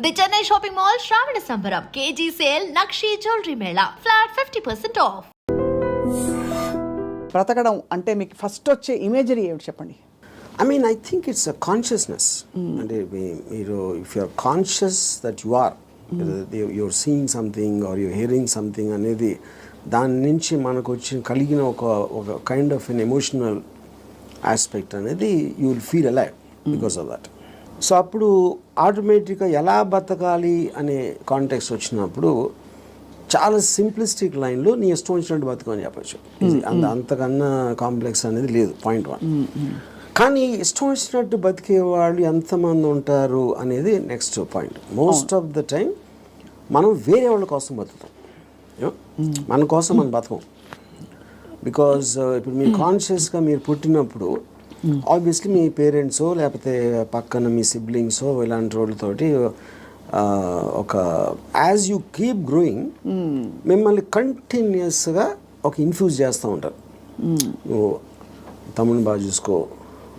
The Chennai Shopping Mall Shravana Sambaram KG Sale Nakshi Jewelry Mela Flat 50% off. బ్రతకడం అంటే మీకు first వచ్చే imagery ఏమిటి చెప్పండి? I mean, I think it's a consciousness. And if you're conscious that you are, you're seeing something or you're hearing something, అనేది దాని నుంచి మనకు వచ్చి కలిగిన ఒక kind of an emotional aspect అనేది you will feel alive because of that. So అప్పుడు ఆటోమేటిక్గా ఎలా బతకాలి అనే కాంటెక్స్ట్ వచ్చినప్పుడు చాలా సింప్లిస్టిక్ లైన్లో నీ ఇష్టం వచ్చినట్టు బతుకని చెప్పచ్చు. అంతకన్నా కాంప్లెక్స్ అనేది లేదు, పాయింట్ 1. కానీ ఇష్టం వచ్చినట్టు బతికే వాళ్ళు ఎంతమంది ఉంటారు అనేది next point. Most of the time మనం వేరే వాళ్ళ కోసం బతుకుతాం, మన కోసం మనం బతకం. బికాజ్ ఇప్పుడు మీరు కాన్షియస్గా మీరు పుట్టినప్పుడు ఆబ్వియస్లీ మీ పేరెంట్సో లేకపోతే పక్కన మీ సిబ్లింగ్సో ఇలాంటి వాళ్ళతోటి ఒక యాజ్ యూ కీప్ గ్రోయింగ్ మిమ్మల్ని కంటిన్యూస్గా ఒక ఇన్ఫ్యూజ్ చేస్తూ ఉంటారు. నువ్వు తమ్ముని బాగా చూసుకో,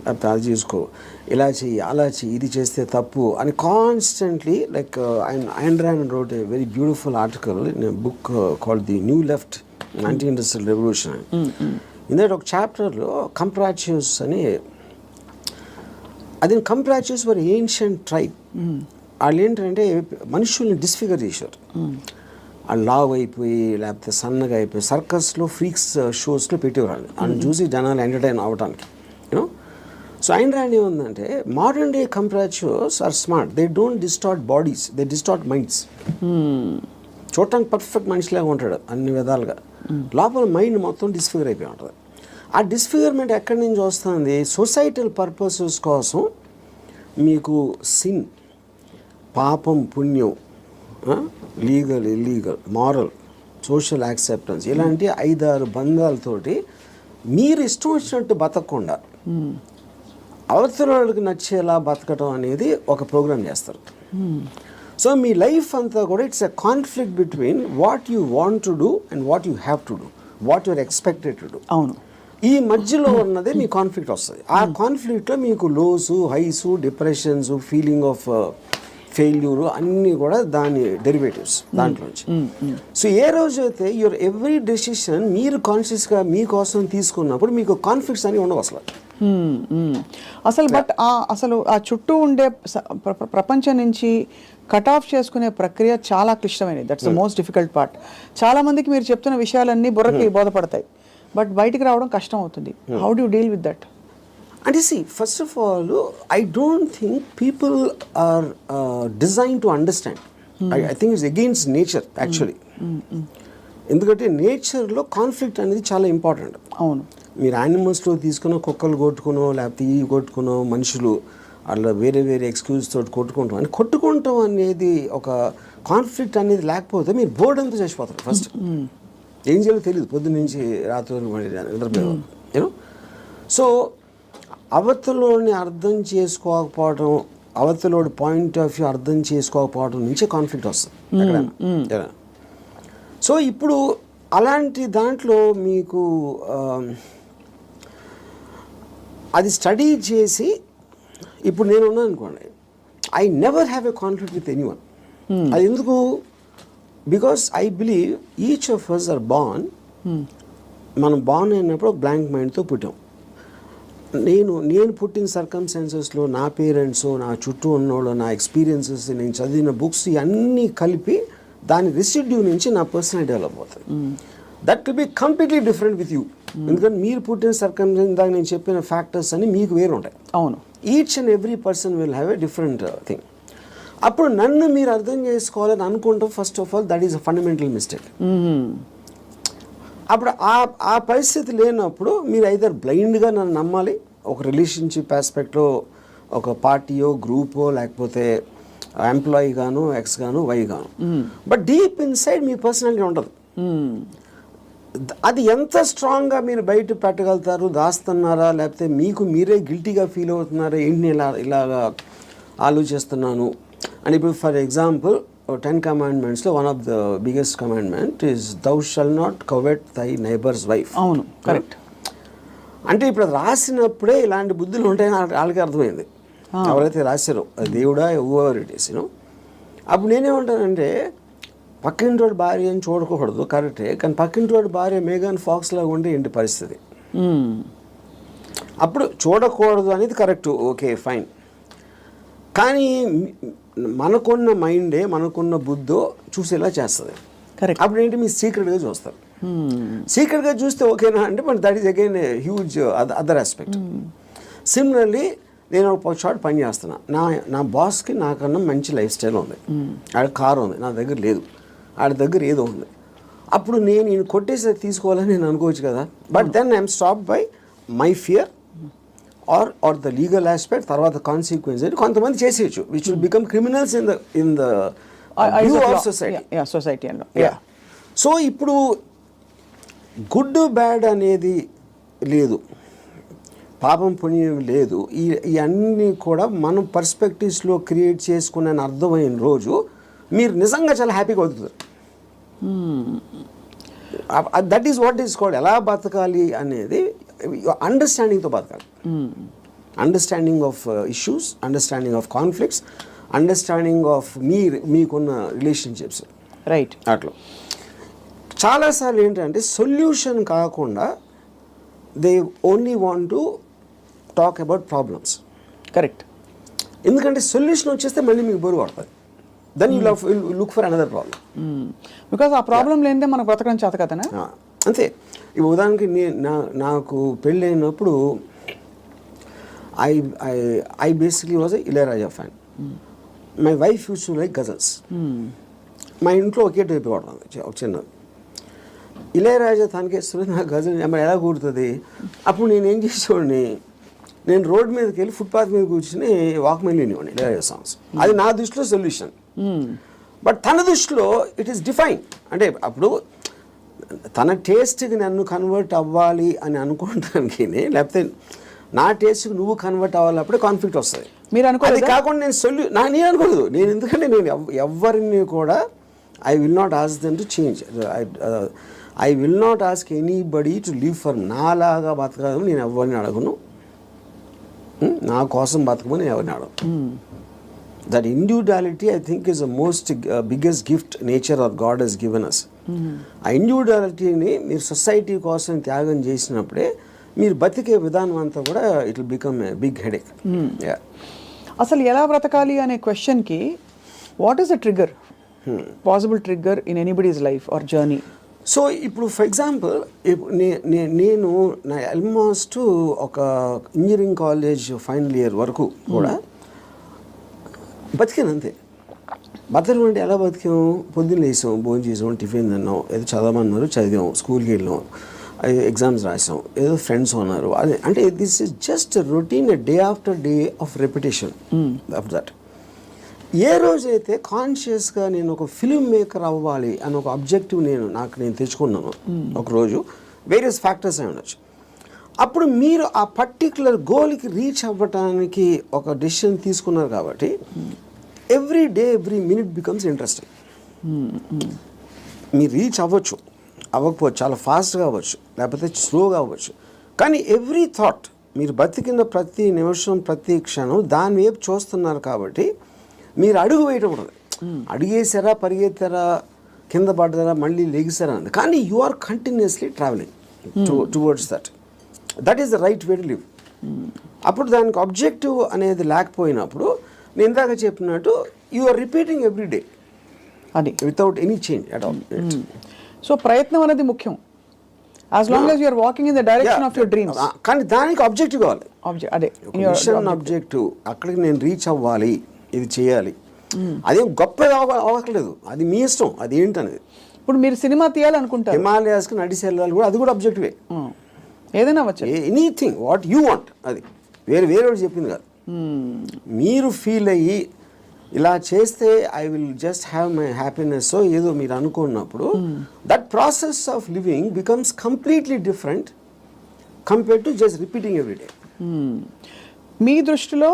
లేకపోతే అది చూసుకో, ఇలా చెయ్యి, అలా చెయ్యి, ఇది చేస్తే తప్పు అని constantly. Like Ayn Rand wrote a very beautiful article in a book called The New Left, Anti-Industrial Revolution. ఇందులో ఒక చాప్టర్లో కంప్రాచ్యూస్ అని, అది కంప్రాచ్యూస్ వర్ ఏన్షియంట్ ట్రైబ్. వాళ్ళు ఏంటంటే మనుషుల్ని డిస్ఫిగర్ చేశారు. వాళ్ళు లావ్ అయిపోయి లేకపోతే సన్నగా అయిపోయి సర్కస్లో ఫ్రీక్స్ షోస్లో పెట్టేవాళ్ళు. వాళ్ళని చూసి జనాలు ఎంటర్టైన్ అవ్వడానికి. యూనో, సో Ayn Rand ఏముందంటే modern day comprachicos are smart, they don't distort bodies, they distort minds. చూడటానికి పర్ఫెక్ట్ మనిషిలాగా ఉంటాడు అన్ని విధాలుగా, లోపల మైండ్ మొత్తం డిస్ఫిగర్ అయిపోయి ఉంటుంది. ఆ డిస్ఫిగర్మెంట్ ఎక్కడి నుంచి వస్తుంది? సొసైటల్ పర్పసెస్ కోసం మీకు సిన్, పాపం, పుణ్యం, legal, illegal, moral, social acceptance, ఇలాంటి 5-6 బంధాలతోటి మీరు ఇష్టం వచ్చినట్టు బతకకుండా అవతల వాళ్ళకి నచ్చేలా బతకటం అనేది ఒక ప్రోగ్రామ్ చేస్తారు. సో మీ లైఫ్ అంతా కూడా it's a conflict between what you want to do and what you have to do, what you're expected to do. అవును, ఈ మధ్యలో ఉన్నదే మీ కాన్ఫ్లిక్ట్ వస్తుంది. ఆ కాన్ఫ్లిక్ట్లో మీకు lows, highs, depressions, feeling of failure అన్నీ కూడా దాని డెరివేటివ్స్ దాంట్లోంచి. సో ఏ రోజైతే యువర్ ఎవ్రీ డెసిషన్ మీరు కాన్షియస్గా మీకోసం తీసుకున్నప్పుడు మీకు కాన్ఫ్లిక్ట్స్ అని ఉండవు అసలు. అసలు బట్ అసలు ఆ చుట్టూ ఉండే ప్రపంచం నుంచి కట్ ఆఫ్ చేసుకునే ప్రక్రియ చాలా క్లిష్టమైనది. That's the most difficult part. చాలా మందికి మీరు చెప్తున్న విషయాలన్నీ బుర్రకి బోధపడతాయి, బట్ బయటికి రావడం కష్టం అవుతుంది. How do you deal with that? అంటే see, first of all, I don't think people are designed to understand. I think it's against nature actually. ఎందుకంటే నేచర్లో కాన్ఫ్లిక్ట్ అనేది చాలా ఇంపార్టెంట్. అవును, మీరు యానిమల్స్లో తీసుకున్న కుక్కలు కొట్టుకునో లేకపోతే ఈ కొట్టుకునో మనుషులు అలా వేరే వేరే ఎక్స్క్యూజ్ తోటి కొట్టుకుంటాం అని కొట్టుకుంటాం అనేది ఒక కాన్ఫ్లిక్ట్ అనేది లేకపోతే మీరు బోర్డు అంతా చచ్చిపోతారు. ఫస్ట్ ఏం చేయాలో తెలియదు, పొద్దున్న నుంచి రాత్రి నిద్రపోయేవారు. యూనో, సో అవతలోని అర్థం చేసుకోకపోవడం, అవతలోడి పాయింట్ ఆఫ్ వ్యూ అర్థం చేసుకోకపోవడం నుంచే కాన్ఫ్లిక్ట్ వస్తుంది ఎక్కడైనా. సో ఇప్పుడు అలాంటి దాంట్లో మీకు అది స్టడీ చేసి ఇప్పుడు నేను ఉన్నాను అనుకోండి, I never have a conflict with anyone. అది ఎందుకు? Because I believe each of us are born. మనం బార్న్ అయినప్పుడు ఒక బ్లాంక్ మైండ్తో పుట్టాం. నేను పుట్టిన సర్కమ్స్టాన్సెస్లో నా పేరెంట్స్, నా చుట్టూ ఉన్నోళ్ళు, నా ఎక్స్పీరియన్సెస్, నేను చదివిన బుక్స్ ఇవన్నీ కలిపి దాని రెసిడ్యూ నుంచి నా పర్సనాలిటీ డెవలప్ అవుతుంది. That will be completely different with you. ఎందుకంటే మీరు పుట్టిన సర్కమ్స్టాన్స్, దాకా నేను చెప్పిన ఫ్యాక్టర్స్ అన్ని మీకు వేరు ఉంటాయి. అవును, each and every person will have a different thing. అప్పుడు నన్ను మీరు అర్థం చేసుకోవాలని అనుకుంటాం. First of all that is a fundamental mistake. అప్పుడు ఆ పరిస్థితి లేనప్పుడు మీరు ఐదర్ బ్లైండ్గా నన్ను నమ్మాలి, ఒక రిలేషన్షిప్ ఆస్పెక్ట్లో ఒక పార్టీయో గ్రూపో లేకపోతే ఎంప్లాయీ గాను, ఎక్స్ గాను, వై గాను, but deep inside me personality ఉండదు. అది ఎంత స్ట్రాంగ్గా మీరు బయట పెట్టగలుగుతారు, దాస్తున్నారా లేకపోతే మీకు మీరే గిల్టీగా ఫీల్ అవుతున్నారా, ఏంటి ఇలాగా ఆలోచిస్తున్నాను అని. ఇప్పుడు ఫర్ ఎగ్జాంపుల్ 10 commandmentsలో one of the biggest commandment is thou shall not covet thy neighbours wife. అవును, కరెక్ట్. అంటే ఇప్పుడు రాసినప్పుడే ఇలాంటి బుద్ధులు ఉంటాయని వాళ్ళకి అర్థమైంది. ఎవరైతే రాశారో దేవుడా ఎవర్ ఇట్ ఈస్, యూనో. అప్పుడు నేనేమంటానంటే పక్కింటోడి భార్య అని చూడకూడదు కరెక్టే, కానీ పక్కింటోడి భార్య మేఘన్ ఫాక్స్ లాగా ఉంటే ఏంటి పరిస్థితి? అప్పుడు చూడకూడదు అనేది కరెక్ట్, ఓకే ఫైన్. కానీ మనకున్న మైండే మనకున్న బుద్ధో చూసేలా చేస్తుంది. కరెక్ట్. అప్పుడు ఏంటి మీరు సీక్రెట్గా చూస్తారు. సీక్రెట్గా చూస్తే ఓకేనా అంటే but that is again huge other aspect. Similarly నేను ఒక షార్ట్ పని చేస్తున్నా, నా బాస్కి నాకన్నా మంచి లైఫ్ స్టైల్ ఉంది, ఆడ కారు ఉంది, నా దగ్గర లేదు, ఆడ దగ్గర ఏదో ఉంది. అప్పుడు నేను కొట్టేసి తీసుకోవాలని నేను అనుకోవచ్చు కదా, but then I'm stop by my fear or the legal aspect, తర్వాత కాన్సిక్వెన్స్ అని కొంతమంది చేసేయచ్చు which will become criminals in the view of society. So ఇప్పుడు గుడ్ బ్యాడ్ అనేది లేదు, పాపం పుణ్యం లేదు, ఇవన్నీ కూడా మనం పర్స్పెక్టివ్స్లో క్రియేట్ చేసుకునే అర్థమైన రోజు మీరు నిజంగా చాలా హ్యాపీగా అవుతుంది. That is what is called ఎలా బతకాలి అనేది అండర్స్టాండింగ్తో బతకాలి. Understanding of issues, understanding of conflicts, understanding of మీకున్న రిలేషన్షిప్స్. రైట్. అట్లా చాలాసార్లు ఏంటంటే సొల్యూషన్ కాకుండా they only want to talk about problems. Correct. ఎందుకంటే సొల్యూషన్ వచ్చేస్తే మళ్ళీ మీకు బరువు పడుతుంది, then you look for another problem. Because ఆ ప్రాబ్లం లేనిదే మనకు బ్రతకడం చేత కదనా. అంతే. ఇప్పుడు ఉదాహరణకి నాకు పెళ్ళి అయినప్పుడు I basically was Ilaiyaraaja fan. My wife use to like ghazals. మా ఇంట్లో ఒకే టైప్ పడుతుంది ఒక చిన్నది. ఇళయరాజా తనకేస్తుంది, నాకు గజల్ మరి ఎలా కూడుతుంది. అప్పుడు నేను ఏం చేసేవాడిని, నేను రోడ్ మీదకి వెళ్ళి ఫుట్పాత్ మీద కూర్చుని వాక్మెన్ వినేవాడిని ఇళయరాజా సాంగ్స్. అది నా దృష్టిలో సొల్యూషన్. బట్ తన దృష్టిలో ఇట్ ఈస్ డిఫైన్. అంటే అప్పుడు తన టేస్ట్కి నన్ను కన్వర్ట్ అవ్వాలి అని అనుకోవడానికి, లేకపోతే నా టేస్ట్కి నువ్వు కన్వర్ట్ అవ్వాలి, అప్పుడే కాన్ఫ్లిక్ట్ వస్తుంది. మీరు అనుకోలేదు. అది కాకుండా నేను అనుకోలేదు. నేను ఎందుకంటే నేను ఎవరిని కూడా I will not ask them to change. I will not ask anybody to live for నాలాగా బతకడం. నేను ఎవరిని అడగను, నా కోసం బతకమని నేను ఎవరిని అడగను. That individuality I think is the most biggest gift nature or God has given us. ఆ ఇండివిజువాలిటీని మీరు సొసైటీ కోసం త్యాగం చేసినప్పుడే మీరు బతికే విధానం అంతా కూడా it will become a big headache. అసలు ఎలా బ్రతకాలి అనే క్వశ్చన్కి what is the trigger, possible trigger in anybody's life or journey? So ఇప్పుడు ఫర్ ఎగ్జాంపుల్ నేను నా ఆల్మోస్ట్ ఒక ఇంజనీరింగ్ కాలేజ్ ఫైనల్ ఇయర్ వరకు కూడా బతికాను అంతే. బతకడం అంటే ఎలా బతికాము, పొద్దున్న లేసాం, భోజనం చేసాం, టిఫిన్ తిన్నాం, ఏదో చదవమన్నారు చదివాం, స్కూల్కి వెళ్ళాం, ఎగ్జామ్స్ రాసాం, ఏదో ఫ్రెండ్స్ ఉన్నారు. అదే అంటే this is just routine, day after day of repetition of that. ఏ రోజైతే కాన్షియస్గా నేను ఒక ఫిలిం మేకర్ అవ్వాలి అని ఒక అబ్జెక్టివ్ నేను తెచ్చుకున్నాను ఒకరోజు, వేరియస్ ఫ్యాక్టర్స్ అయి ఉండొచ్చు, అప్పుడు మీరు ఆ పర్టిక్యులర్ గోల్కి రీచ్ అవ్వటానికి ఒక డెసిషన్ తీసుకున్నారు కాబట్టి every day every minute becomes interesting. మీరు రీచ్ అవ్వకపోవచ్చు, చాలా ఫాస్ట్గా అవ్వచ్చు, లేకపోతే స్లోగా అవ్వచ్చు, కానీ ఎవ్రీ థాట్, మీరు బతికిన ప్రతి నిమిషం ప్రతి క్షణం దాని వైపు చూస్తున్నారు కాబట్టి మీరు అడుగు వేయటం ఉండదు. అడిగేసారా, పరిగెత్తారా, కింద పడ్డారా, మళ్ళీ లెగిసారా అంది, కానీ you are continuously travelling towards that is the right way to live. అప్పుడు దానికి ఆబ్జెక్టివ్ అనేది లేకపోయినప్పుడు నేను ఇందాక చెప్పినట్టు you are repeating every day అది without any change at all. So ప్రయత్నం అనేది ముఖ్యం, as long as you are walking in the direction of your dreams. కానీ దానికి ఆబ్జెక్టివ్ కావాలి, అదే మిషన్ ఆబ్జెక్టివ్. అక్కడికి నేను రీచ్ అవ్వాలి, ఇది చేయాలి, అదేం గొప్ప అవ్వట్లేదు, అది మీ ఇష్టం, అది ఏంటనేది. ఇప్పుడు మీరు సినిమా తీయాలనుకుంటారు, హిమాలయాస్కి నడిచి వెళ్ళాలి కూడా, అది కూడా అబ్జెక్టివే. ఏదైనా అవ్వచ్చు, ఎనీథింగ్ వాట్ యూ వాంట్, అది వేరే చెప్పింది కాదు. మీరు ఫీల్ అయ్యి ఇలా చేస్తే I will just have my happiness ఏదో మీరు అనుకున్నప్పుడు that process of living becomes completely different compared to just repeating every day. మీ దృష్టిలో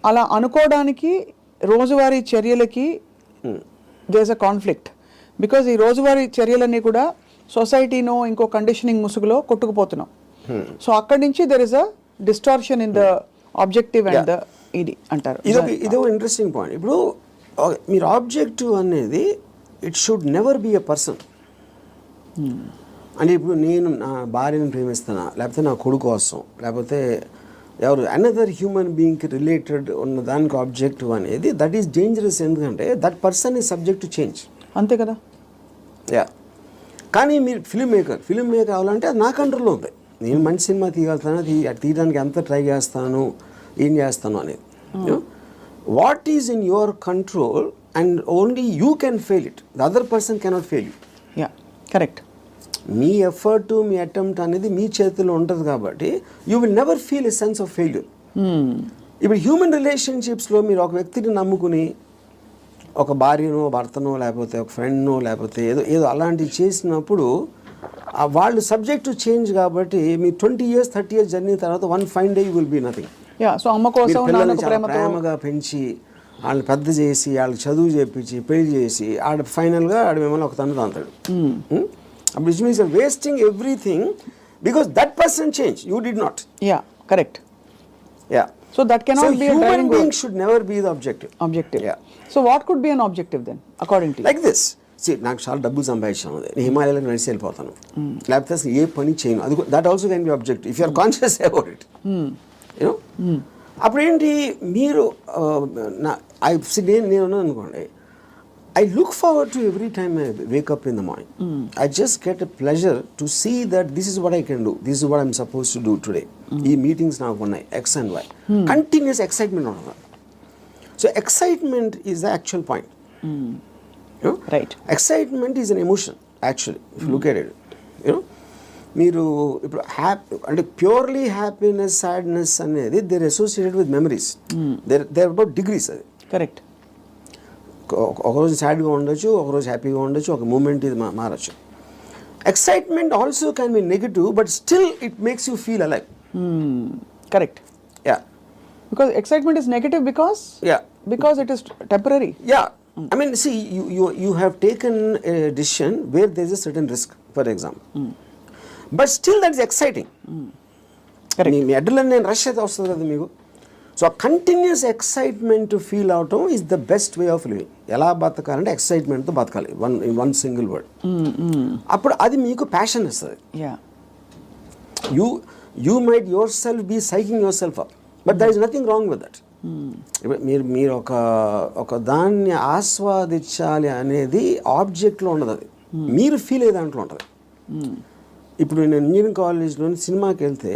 అలా అనుకోవడానికి రోజువారీ చర్యలకి there is a conflict, because ఈ రోజువారీ చర్యలన్నీ కూడా సొసైటీనో ఇంకో కండిషనింగ్ ముసుగులో కొట్టుకుపోతున్నాం. సో అక్కడి నుంచి there is a distortion in the objective and the ఇది అంటారు. ఇదో ఇంట్రెస్టింగ్ పాయింట్. ఇప్పుడు మీరు ఆబ్జెక్టివ్ అనేది it should never be a person. అంటే ఇప్పుడు నేను నా భార్యను ప్రేమిస్తున్నా, లేకపోతే నా కొడుకు కోసం, లేకపోతే ఎవరు అనదర్ హ్యూమన్ బీయింగ్కి రిలేటెడ్ ఉన్న దానికి ఆబ్జెక్టివ్ అనేది దట్ ఈస్ డేంజరస్. ఎందుకంటే that person is subject to change. అంతే కదా. యా, కానీ మీరు ఫిల్మ్ మేకర్ అవ్వాలంటే అది నా కంట్రోల్లో ఉంది. నేను మంచి సినిమా తీయగలుగుతాను, తీయడానికి ఎంత ట్రై చేస్తాను, ఏం చేస్తాను అనేది. What is in your control and only you can fail it, the other person cannot fail you. Yeah, correct. Me effort, me attempt అనేది మీ చేతిలో ఉంటుంది కాబట్టి you will never feel a sense of failure. ఇప్పుడు human రిలేషన్షిప్స్లో మీరు ఒక వ్యక్తిని నమ్ముకుని ఒక భార్యనో భర్తనో లేకపోతే ఒక ఫ్రెండ్నో లేకపోతే ఏదో అలాంటివి చేసినప్పుడు వాళ్ళు సబ్జెక్ట్ టు చేంజ్ కాబట్టి మీ 20 years 30 years జర్నీ తర్వాత one fine day you will be nothing. So అమ్మ కోసం పిల్లల్ని చాలా ప్రేమగా పెంచి వాళ్ళని పెద్ద చేసి వాళ్ళకి చదువు చేపించి పెళ్లి చేసి ఫైనల్గా మిమ్మల్ని ఒక తను తాంతాడు. అప్పుడు it means wasting everything because that person change, you did not. Yeah, correct. Yeah, so that cannot be a driving being should never be the objective. Yeah. So what could be an objective then according to you? Like this. See, నాకు చాలా డబ్బులు సంపాదించాను, నేను హిమాలయాలకు నడిచి వెళ్ళిపోతాను, లేకపోతే అసలు ఏ పని చేయను, అది that also can be objective if you are conscious about it. You know, అప్పుడు ఏంటి మీరు నేను అనుకోండి, I look forward to every time I wake up in the morning. I just get a pleasure to see that this is what I can do. This is what I'm supposed to do today. ఈ meetings నాకు ఉన్నాయి X and Y. Continuous excitement on that. So excitement is the actual point. You know? Right. Excitement is an emotion actually. If you look at it, you know, మీరు ఇప్పుడు అంటే purely happiness sadness అనేది they're associated with memories. They're about degrees. అది correct. ఒకరోజు సాడ్గా ఉండొచ్చు, ఒకరోజు హ్యాపీగా ఉండొచ్చు, ఒక మూమెంట్ ఇది మారచ్చు. Excitement also can be negative but still it makes you feel alive. Correct. Yeah, because excitement is negative because it is temporary. Yeah, I mean, see, you have taken a decision where there is a certain risk, for example, but still that is exciting. Correct. Me adrenaline rush అయితే వస్తుంది కదా మీకు. So continuous excitement feel అవటం is the best way of living. ఎలా బతకాలంటే ఎక్సైట్మెంట్తో బతకాలి, one single word. అప్పుడు అది మీకు ప్యాషన్ ఇస్తుంది. You might yourself be psyching yourself up, but there is nothing wrong with that. మీరు ఒక దాన్ని ఆస్వాదించాలి అనేది ఆబ్జెక్ట్లో ఉండదు, అది మీరు ఫీల్ అయ్యే దాంట్లో ఉంటుంది. ఇప్పుడు నేను ఇంజనీరింగ్ కాలేజ్లోని సినిమాకి వెళ్తే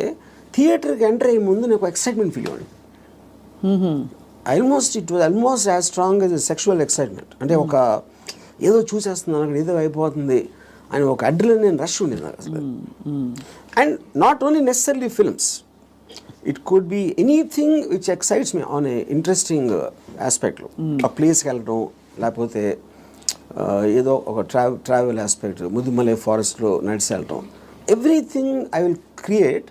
థియేటర్కి ఎంటర్ అయ్యే ముందు నాకు ఎక్సైట్మెంట్ ఫీల్ అవ్వండి. It was almost as strong as sexual excitement. అంటే ఒక ఏదో చూసేస్తున్నాను అక్కడ, ఏదో అయిపోతుంది అని ఒక అడ్రినలిన్ రష్ ఉండేది నాకు అసలు. And not only necessary films, it could be anything which excites me on a interesting ఆస్పెక్ట్లో. ఒక ప్లేస్కి వెళ్ళడం, లేకపోతే ఏదో ఒక ట్రావెల్ ఆస్పెక్ట్, ముదుమలై ఫారెస్ట్లో నడిచి వెళ్ళటం, everything I will create.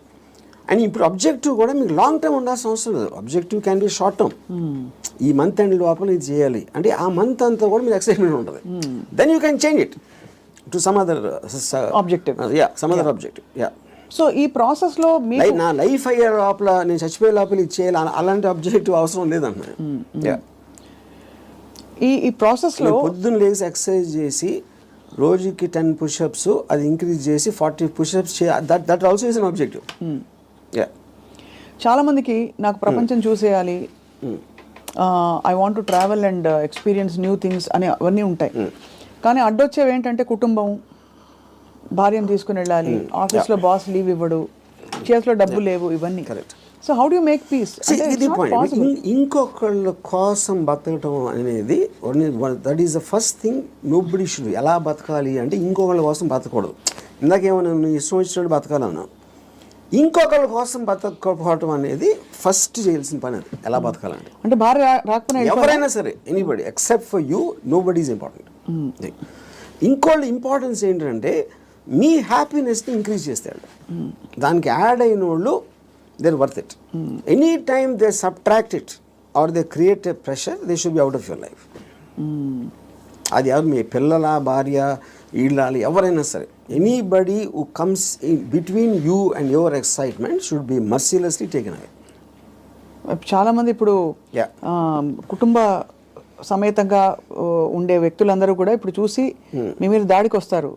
And ఇప్పుడు అబ్జెక్టివ్ కూడా మీకు లాంగ్ టర్మ్ ఉండాల్సిన అవసరం లేదు. Objective can be short term. ఈ మంత్ ఎండ్ లోపల ఇది చేయాలి అంటే ఆ మంత్ అంతా కూడా మీకు ఎక్సైట్మెంట్ ఉంటుంది. Then you can change it to some other objective. Some other objective. So ఈ ప్రాసెస్లో నా లైఫ్ అయ్యే లోపల, నేను చచ్చిపోయే లోపల ఇది చేయాలి అలాంటి అబ్జెక్టివ్ అవసరం లేదన్న. ఈ ప్రాసెస్లో పొద్దున్న లేసి ఎక్సర్సైజ్ చేసి రోజుకి 10 push-ups అది ఇంక్రీజ్ చేసి 40 push-ups that also is an objective. చాలా మందికి నాకు ప్రపంచం చూసేయాలి, I want to travel and experience new things అని అవన్నీ ఉంటాయి. కానీ అడ్డొచ్చేవి ఏంటంటే కుటుంబం, భార్యను తీసుకుని వెళ్ళాలి, ఆఫీస్లో బాస్ లీవ్ ఇవ్వడు, చేతిలో డబ్బు లేవు, ఇవన్నీ. So how do you make peace? ఇంకొకళ్ళ కోసం బతకటం అనేది that is the first thing nobody should. ఎలా బతకాలి అంటే ఇంకొకళ్ళ కోసం బతకూడదు. ఇందాకేమన్నా నువ్వు ఇష్టం వచ్చినట్టు బతకాలన్నా, ఇంకొకళ్ళ కోసం బతకపోవటం అనేది ఫస్ట్ చేయాల్సిన పని. అది ఎలా బతకాలంటే, అంటే భార్య రాకపోయినా ఎవరైనా సరే, anybody except for you, nobody is important. ఇంకోళ్ళ ఇంపార్టెన్స్ ఏంటంటే మీ హ్యాపీనెస్ని ఇంక్రీజ్ చేస్తాడు. దానికి యాడ్ అయిన వాళ్ళు they're worth it. Any time they subtract it or they create a pressure, they should be out of your life. అది ఎవరు, మీ పిల్లల, భార్య, ఇళ్ళాలి, ఎవరైనా సరే, anybody who comes in between you and your excitement should be mercilessly taken away. చాలా మంది ఇప్పుడు కుటుంబ సమేతంగా ఉండే వ్యక్తులందరూ కూడా ఇప్పుడు చూసి మీ మీద దాడికి వస్తారు.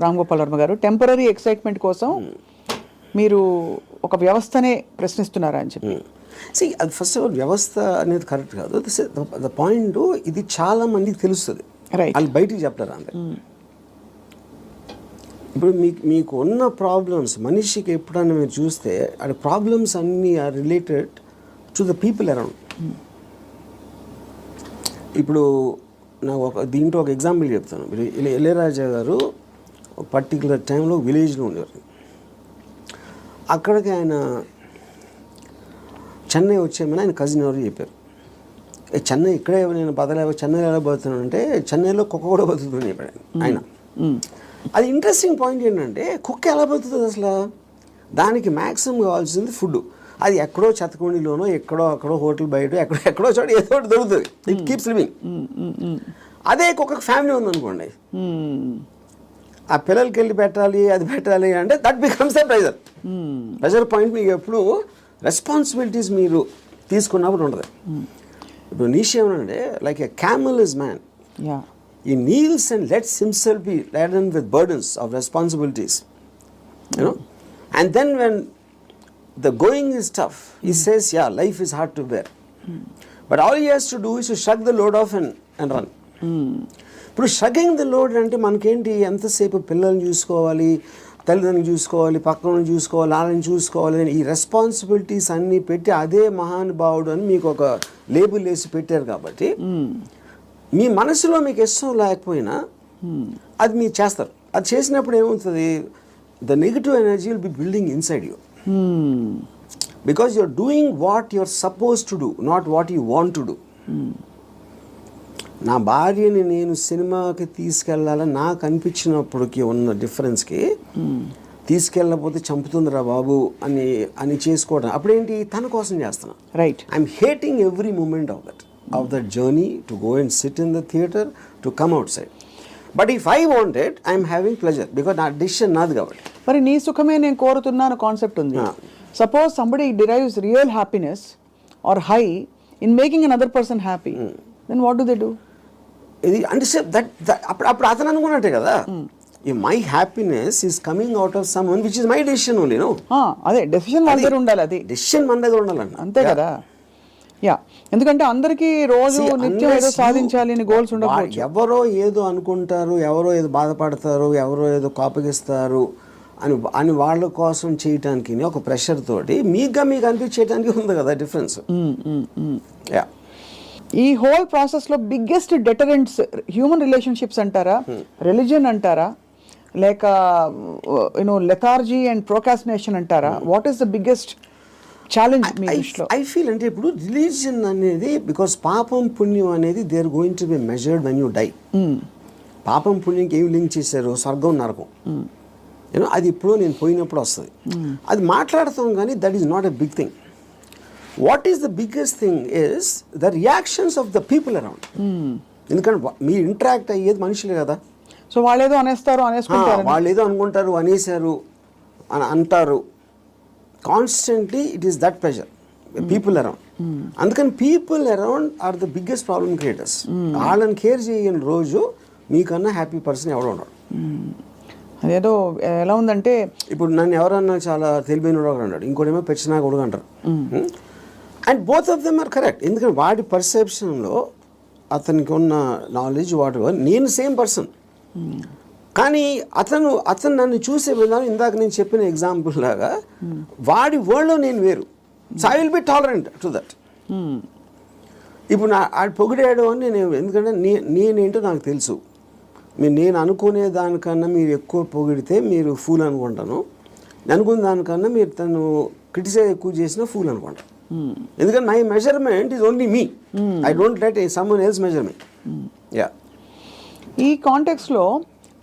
రామ్ గోపాల్ వర్మ గారు టెంపరీ ఎక్సైట్మెంట్ కోసం మీరు ఒక వ్యవస్థనే ప్రశ్నిస్తున్నారా అని చెప్పి. అది ఫస్ట్ ఆఫ్ ఆల్ వ్యవస్థ అనేది కరెక్ట్ కాదు. ద పాయింట్ ఇది చాలా మందికి తెలుస్తుంది, వాళ్ళు బయటికి చెప్తారు అంతే. ఇప్పుడు మీకు ఉన్న ప్రాబ్లమ్స్ మనిషికి ఎప్పుడన్నా మీరు చూస్తే ఆ ప్రాబ్లమ్స్ అన్నీ are related to the people around. ఇప్పుడు నాకు దీంట్లో ఒక ఎగ్జాంపుల్ చెప్తాను. ఇళయరాజా గారు పర్టికులర్ టైంలో విలేజ్లో ఉండేవారు. అక్కడికి ఆయన చెన్నై వచ్చేమని ఆయన కజిన్ ఎవరు చెప్పారు, చెన్నై ఇక్కడే నేను బతలేవో, చెన్నైలో ఎలా బతుకుతున్నాను అంటే చెన్నైలో కుక్క కూడా బతుకుతుంది చెప్పాడు ఆయన. అది ఇంట్రెస్టింగ్ పాయింట్ ఏంటంటే కుక్క ఎలా బతుకుతుంది అసలు, దానికి మ్యాక్సిమం కావాల్సింది ఫుడ్. అది ఎక్కడో చెత్తకుండిలోనో ఎక్కడో అక్కడో హోటల్ బయట ఎక్కడో చోట ఏదో ఒకటి దొరుకుతుంది. It keeps living. అదే కుక్కకు ఫ్యామిలీ ఉందనుకోండి, ఆ పిల్లలకి వెళ్ళి పెట్టాలి అది పెట్టాలి అంటే that becomes the pressure. Pressure point మీకు ఎప్పుడు రెస్పాన్సిబిలిటీస్ మీరు తీసుకున్నప్పుడు ఉండదు. ఇప్పుడు నీష్ ఏమనంటే like a camel is man, he kneels and lets himself be laden with burdens of responsibilities, you know, and then when the going is tough, he says yeah, life is hard to bear, but all he has to do is to shrug the load off and run. ఇప్పుడు షగింగ్ the load అంటే మనకేంటి, ఎంతసేపు పిల్లల్ని చూసుకోవాలి, తల్లిదండ్రులు చూసుకోవాలి, పక్కన చూసుకోవాలి, వాళ్ళని చూసుకోవాలి అని ఈ రెస్పాన్సిబిలిటీస్ అన్నీ పెట్టి అదే మహానుభావుడు అని మీకు ఒక లేబుల్ వేసి పెట్టారు. కాబట్టి మీ మనసులో మీకు ఇష్టం లేకపోయినా అది మీరు చేస్తారు. అది చేసినప్పుడు ఏమవుతుంది, the negative energy will be building inside you, because you're doing what you're suppose to do, not what you want to do. నా భార్యని నేను సినిమాకి తీసుకెళ్ళాలని నాకు అనిపించినప్పటికీ ఉన్న డిఫరెన్స్కి తీసుకెళ్ళకపోతే చంపుతుందిరా బాబు అని చేసుకోవడం అప్పుడేంటి, తన కోసం చేస్తున్నా. Right. I'm hating every moment of that journey to go and sit in the theater, to come outside. But if I want it, I am having pleasure because నా decision నాది కాబట్టి. మరి నీ సుఖమే నేను కోరుతున్నాను కాన్సెప్ట్ ఉంది. Suppose somebody derives real happiness or high in making another person happy, then what do they do? ఇది అంటే that అప్పుడు అతను అనుకున్నట్టే కదా, my happiness is coming out of someone which is my decision only. No, అదే డెసిషన్ మన దగ్గర ఉండాలి, అది డెసిషన్ మన దగ్గర ఉండాలండి, అంతే కదా. యా, ఎందుకంటే అందరికీ రోజు నిత్యం ఏదో సాధించాలి అని గోల్స్ ఉండకపోవచ్చు. ఎవరో ఏదో అనుకుంటారు, ఎవరో ఏదో బాధపడతారు, ఎవరో ఏదో కోపగిస్తారు అని వాళ్ళ కోసం చేయటానికి ఒక ప్రెషర్ తోటి మీకు అనిపించేయడానికి ఉంది కదా డిఫరెన్స్. యా, ఈ హోల్ ప్రాసెస్లో బిగ్గెస్ట్ డెటరెంట్స్ హ్యూమన్ రిలేషన్షిప్స్ అంటారా, రిలీజియన్ అంటారా, లేక లెథార్జీ అండ్ ప్రోకాస్టినేషన్ అంటారా? What is the biggest challenge మీ దృష్టిలో? ఐ ఫీల్ అంటే ఇప్పుడు రిలీజియన్ అనేది, బికాస్ పాపం పుణ్యం అనేది they are going to be measured when you die. పాపం పుణ్యంకి ఏమి లింక్ చేశారు, స్వర్గం నరకం, అది ఇప్పుడు నేను పోయినప్పుడు వస్తుంది. అది మాట్లాడతాం కానీ that is not a big thing. What is the biggest thing is the reactions of the people around. ఎందుకంటే మీరు ఇంటరాక్ట్ అయ్యేది మనుషులే కదా. సో వాళ్ళేదో అనేస్తారు, అనేసుకుంటారు, వాళ్ళు ఏదో అనుకుంటారు, అనేసారు అని అంటారు. Constantly it is that pressure, people around. అందుకని people around are the biggest problem creators. వాళ్ళని కేర్ చేయని రోజు మీకన్నా హ్యాపీ పర్సన్ ఎవడో ఉన్నాడు. అదేదో ఎలా ఉందంటే, ఇప్పుడు నన్ను ఎవరన్నా చాలా తెలివైన ఒకడు అన్నాడు, ఇంకోటేమో పెచ్చినా కొడుకు అంటారు. And both of them are correct. ఎందుకంటే వాడి పర్సెప్షన్లో అతనికి ఉన్న నాలెడ్జ్ వాటి, నేను సేమ్ పర్సన్, కానీ అతను నన్ను చూసే విధానం ఇందాక నేను చెప్పిన ఎగ్జాంపుల్ లాగా వాడి వరల్డ్లో నేను వేరు. So I will be tolerant to that. ఇప్పుడు ఆడు పొగిడాడు అని నేను, ఎందుకంటే నేనేంటో నాకు తెలుసు. నేను అనుకునే దానికన్నా మీరు ఎక్కువ పొగిడితే మీరు ఫూల్ అనుకుంటాను, అనుకున్న దానికన్నా మీరు తను క్రిటిసైజ్ ఎక్కువ చేసినా ఫూల్ అనుకుంటాను. ఎందుకంటే my measurement is only me, I don't let someone else measure me. Yeah, ఈ కాంటెక్స్లో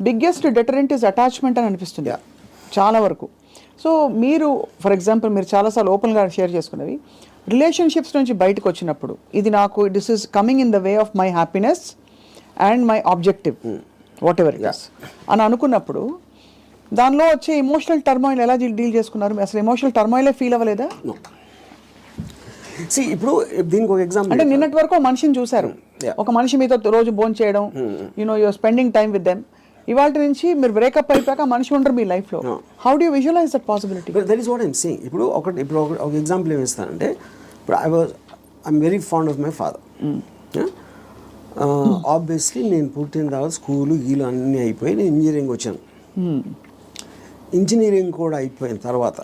బిగ్గెస్ట్ డెటరెంట్ ఇస్ అటాచ్మెంట్ అని అనిపిస్తుంది చాలా వరకు. సో మీరు ఫర్ ఎగ్జాంపుల్ మీరు చాలాసార్లు ఓపెన్గా షేర్ చేసుకున్నవి, రిలేషన్షిప్స్ నుంచి బయటకు వచ్చినప్పుడు ఇది నాకు this is coming in the way of my happiness and my objective what ever it is అని అనుకున్నప్పుడు దానిలో వచ్చే ఎమోషనల్ టర్మాయిల్ ఎలా డీల్ చేసుకున్నారు? అసలు ఎమోషనల్ టర్మాయిలే ఫీల్ అవ్వలేదా? ఇప్పుడు దీనికి ఒక ఎగ్జాంపుల్ అంటే నిన్నటి వరకు మనిషిని చూశారు, Yeah. ఒక మనిషి మీతో రోజు భోజనం చేయడం, you're spending time with them. ఇవాళ నుంచి మీరు బ్రేకప్ అయిపోయాక మనిషి ఉండరు మీ లైఫ్లో. How do visualize that possibility? That is what I'm saying. ఇప్పుడు ఒక ఎగ్జాంపుల్ ఏమి ఇస్తానంటే, ఇప్పుడు I'm very fond of my father. Obviously నేను పుట్టిన తర్వాత స్కూలు గీలు అన్నీ అయిపోయి నేను ఇంజనీరింగ్ వచ్చాను. ఇంజనీరింగ్ కూడా అయిపోయిన తర్వాత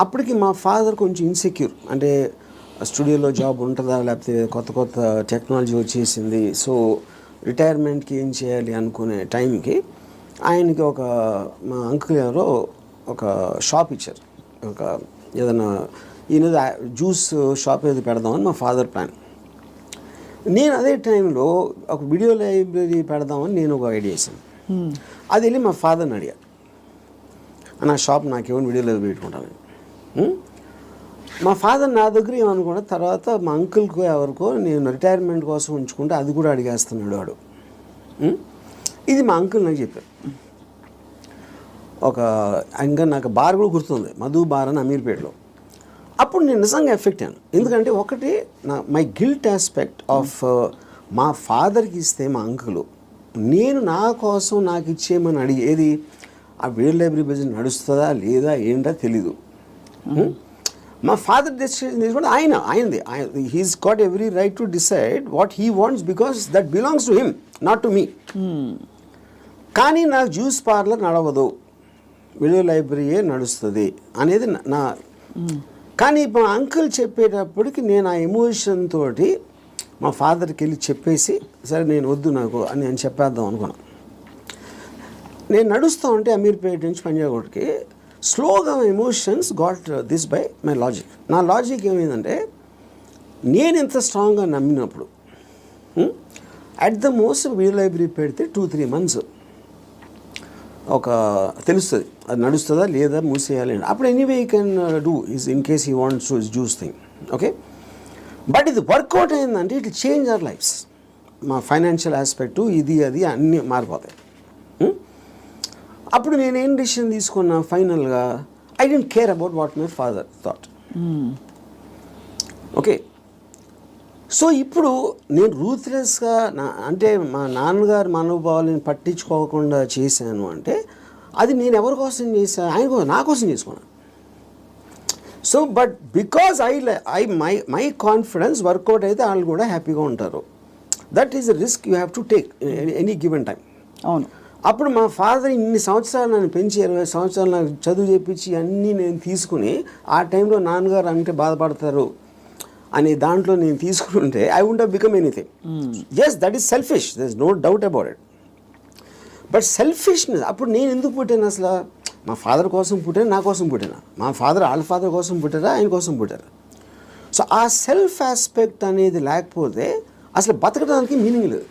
అప్పటికి మా ఫాదర్ కొంచెం ఇన్సెక్యూర్, అంటే స్టూడియోలో జాబ్ ఉంటుందా, లేకపోతే కొత్త కొత్త టెక్నాలజీ వచ్చేసింది, సో రిటైర్మెంట్కి ఏం చేయాలి అనుకునే టైంకి ఆయనకి మా అంకుల్ ఎవరో ఒక షాప్ ఇచ్చారు. ఒక ఏదైనా ఈయన జ్యూస్ షాప్ ఏదో పెడదామని మా ఫాదర్ ప్లాన్. నేను అదే టైంలో ఒక వీడియో లైబ్రరీ పెడదామని నేను ఒక ఐడియా చేశాను. అది వెళ్ళి మా ఫాదర్ని అడిగా, నా షాప్ నాకేమో వీడియో లైబ్రరీ పెట్టుకుంటాను. మా ఫాదర్ నా దగ్గర ఏమనుకున్నా, తర్వాత మా అంకుల్కో ఎవరికో నేను రిటైర్మెంట్ కోసం ఉంచుకుంటే అది కూడా అడిగేస్తున్నాడు వాడు. ఇది మా అంకుల్ నాకు చెప్పారు. ఇంకా నాకు బార్ కూడా గుర్తుంది, మధు బార్ అని అమీర్పేటలో. అప్పుడు నేను నిజంగా ఎఫెక్ట్ అయ్యాను. ఎందుకంటే ఒకటి మై గిల్ట్ ఆస్పెక్ట్ ఆఫ్ మా ఫాదర్కి ఇస్తే మా అంకులు, నేను నా కోసం నాకు ఇచ్చేయమని అడిగేది ఆ వీడియో లైబ్రరీ బిజినెస్ నడుస్తుందా లేదా ఏంటో తెలీదు. మా ఫాదర్ డెసిషన్ తీసుకుంటే ఆయనది. He's got every right to decide what he wants because that belongs to him, not to me. కానీ నాకు జ్యూస్ పార్లర్ నడవదు, వీడియో లైబ్రరీయే నడుస్తుంది అనేది నా. కానీ మా అంకుల్ చెప్పేటప్పటికి నేను ఆ ఎమోషన్ తోటి మా ఫాదర్కి వెళ్ళి చెప్పేసి, సరే నేను వద్దు నాకు అని నేను చెప్పేద్దాం అనుకున్నాను. నేను నడుస్తూ ఉంటే అమీర్పేట నుంచి పంజాగుట్కి స్లోగా emotions got this by my logic. నా లాజిక్ ఏమైందంటే, నేను ఎంత స్ట్రాంగ్గా నమ్మినప్పుడు at the most video library పెడితే 2-3 months తెలుస్తుంది అది నడుస్తుందా లేదా మూసేయాలి. అప్పుడు anyway you can do is in case he wants to juice thing. Okay, but ఇది వర్కౌట్ అయిందంటే ఇట్ చేంజ్ అవర్ లైఫ్స్. మా ఫైనాన్షియల్ ఆస్పెక్టు ఇది అది అన్నీ మారిపోతాయి. అప్పుడు నేనేం డిసిషన్ తీసుకున్నా ఫైనల్గా, I don't care about what my father thought. Okay, so ఇప్పుడు నేను రూత్లెస్గా అంటే మా నాన్నగారు మనోభావాలను పట్టించుకోకుండా చేశాను అంటే అది నేను ఎవరి కోసం చేశాను? ఆయన కోసం, నా కోసం చేసుకున్నాను. So but because my confidence work out అయితే వాళ్ళు కూడా హ్యాపీగా ఉంటారు. That is the risk you have to take any given time. అవును. అప్పుడు మా ఫాదర్ ఇన్ని సంవత్సరాలు నన్ను పెంచి 20 సంవత్సరాలు నాకు చదువు చెప్పించి అన్నీ నేను తీసుకుని ఆ టైంలో నాన్నగారు అంటే బాధపడతారు అనే దాంట్లో నేను తీసుకుంటే I won't have become anything. Yes, that is selfish, there is no doubt about it. But selfishness, అప్పుడు నేను ఎందుకు పుట్టాను అసలు? మా ఫాదర్ కోసం పుట్టాను, నా కోసం పుట్టాను. మా ఫాదర్ వాళ్ళ ఫాదర్ కోసం పుట్టారా, ఆయన కోసం పుట్టారు. సో ఆ సెల్ఫ్ ఆస్పెక్ట్ అనేది లేకపోతే అసలు బతకడానికి మీనింగ్ లేదు.